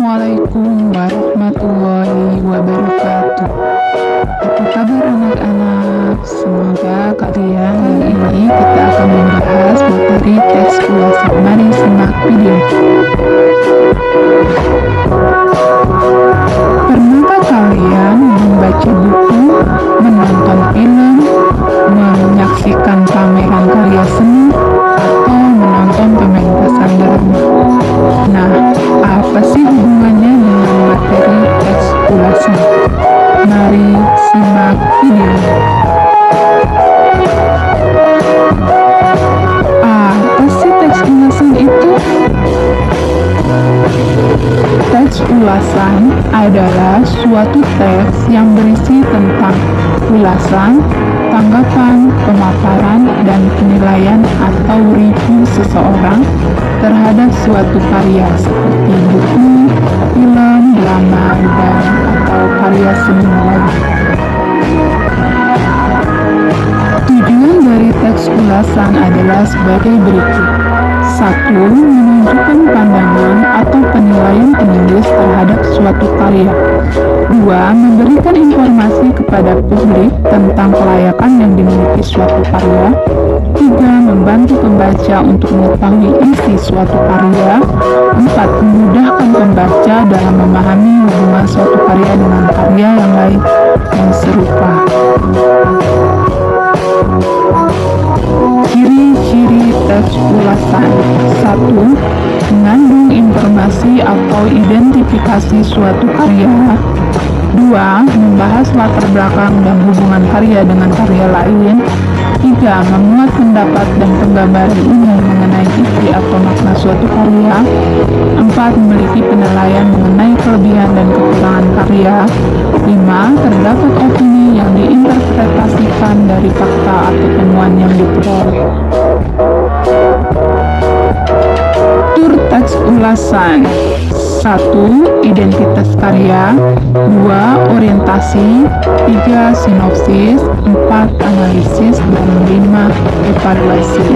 Assalamualaikum warahmatullahi wabarakatuh. Apa kabar anak-anak? Semoga kalian hari ini kita akan membahas materi teks ulasan. Mari simak video. Pernahkah kalian membaca buku, menonton film, menyaksikan pameran karya seni, atau menonton pementasan drama? Nah, apa sih hubungannya dengan materi teks ulasan? Mari simak video. Apa sih teks ulasan itu? Teks ulasan adalah suatu teks yang berisi tentang ulasan, tanggapan, pemaparan, dan penilaian atau review seseorang terhadap suatu karya seperti buku, film, drama, dan atau karya seni lain. Tujuan dari teks ulasan adalah sebagai berikut. 1. Menunjukkan pandangan atau penilaian penulis terhadap suatu karya. 2. Memberikan informasi kepada publik tentang kelayakan yang dimiliki suatu karya. 3. Membantu pembaca untuk mengetahui isi suatu karya. 4. Memudahkan pembaca dalam memahami hubungan suatu karya dengan karya yang lain yang serupa. Ciri-ciri teks ulasan. 1. Mengandung informasi atau identifikasi suatu karya. 2. Membahas latar belakang dan hubungan karya dengan karya lain. 3. Memuat pendapat dan penggambaran umum mengenai isi atau makna suatu karya. 4. Memiliki penilaian mengenai kelebihan dan kekurangan karya. 5. Terdapat opini yang diinterpretasikan dari fakta atau temuan yang diperoleh. Struktur teks ulasan. 1. Identitas karya. 2. Orientasi. 3. Sinopsis. 4. Analisis. Dan 5. Evaluasi.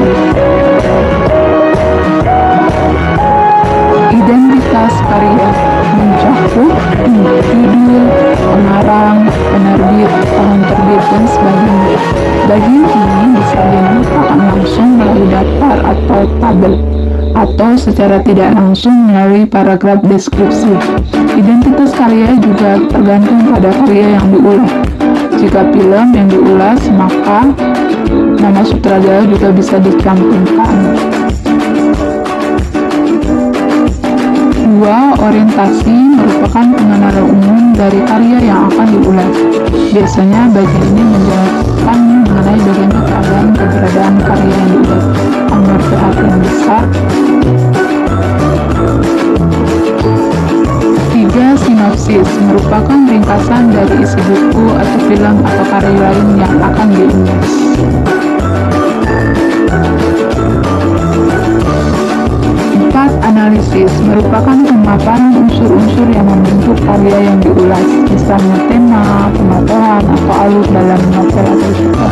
Identitas karya mencakup judul, pengarang, penerbit, tahun terbit, dan sebagainya. Bagian ini bisa dinyatakan langsung melalui daftar atau tabel, atau secara tidak langsung melalui paragraf deskripsi. Identitas karya juga tergantung pada karya yang diulas. Jika film yang diulas, maka nama sutradara juga bisa dicantumkan. 2. Orientasi merupakan pengenalan umum dari karya yang akan diulas. Biasanya bagian ini menjelaskan mengenai bagaimana keadaan keberadaan karya yang diulas. Nomor perhatian besar. 3. Sinopsis merupakan ringkasan dari isi buku atau film atau karya lain yang akan diulas. 4. Analisis merupakan pemaparan unsur-unsur yang membentuk karya yang diulas, misalnya tema, pemaparan, atau alur dalam novel atau cerita.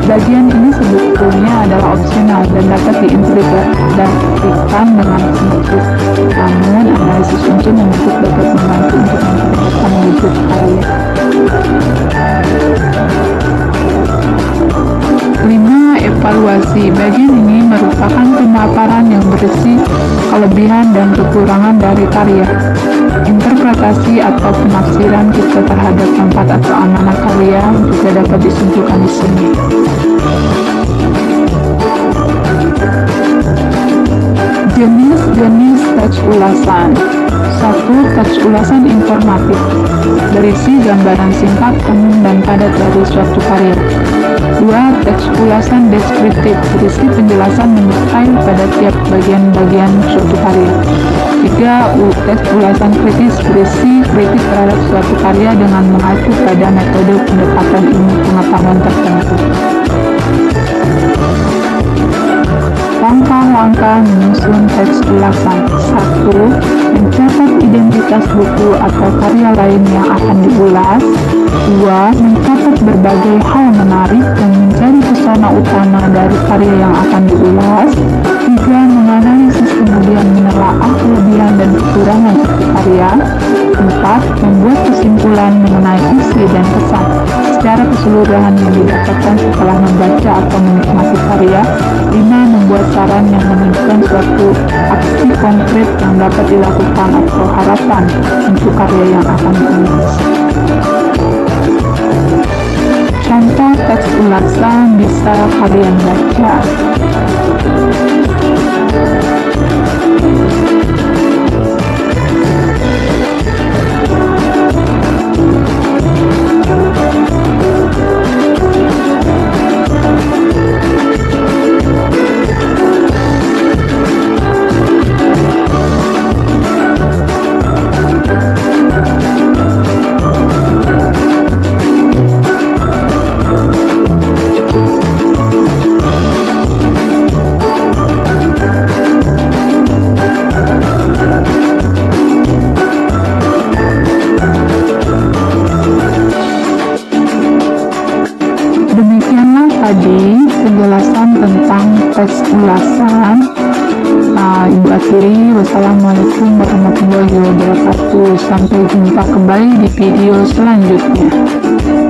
Bagian ini sebetulnya adalah opsional dan dapat diintegrasikan dengan sinopsis. Namun, analisis unsur membentuk dapat membantu untuk memperlihatkan wujud karya. 5. Evaluasi. Bagian ini merupakan pemaparan yang berisi kelebihan dan kekurangan dari karya. Interpretasi atau penafsiran kita terhadap tempat atau amanah karya juga dapat disimpulkan di sini. Jenis-jenis teks ulasan. 1. Teks ulasan informatif, berisi gambaran singkat, umum, dan padat dari suatu karya. 2. Teks ulasan deskriptif, berisi penjelasan mendetail pada tiap bagian-bagian suatu karya. 3. Teks ulasan kritis, berisi kritik terhadap suatu karya dengan mengacu pada metode pendekatan ilmu pengetahuan tertentu. Langkah-langkah menyusun teks ulasan. 1. Mencatat identitas buku atau karya lain yang akan diulas. 2. Mencatat berbagai hal menarik dan mencari pesona utama dari karya yang akan diulas. 3. Menganalisis kemudian menelaah kelebihan dan kekurangan suatu karya. karya. 4. Membuat kesimpulan mengenai isi dan kesan secara keseluruhan yang didapatkan setelah membaca atau menikmati karya. 5. Membuat saran yang menunjukkan suatu aksi konkret yang dapat dilakukan atau harapan untuk karya yang akan ditulis. Contoh teks ulasan bisa kalian baca. Demikianlah tadi penjelasan tentang teks ulasan. Ibu akhiri, wassalamualaikum warahmatullahi wabarakatuh. Sampai jumpa kembali di video selanjutnya.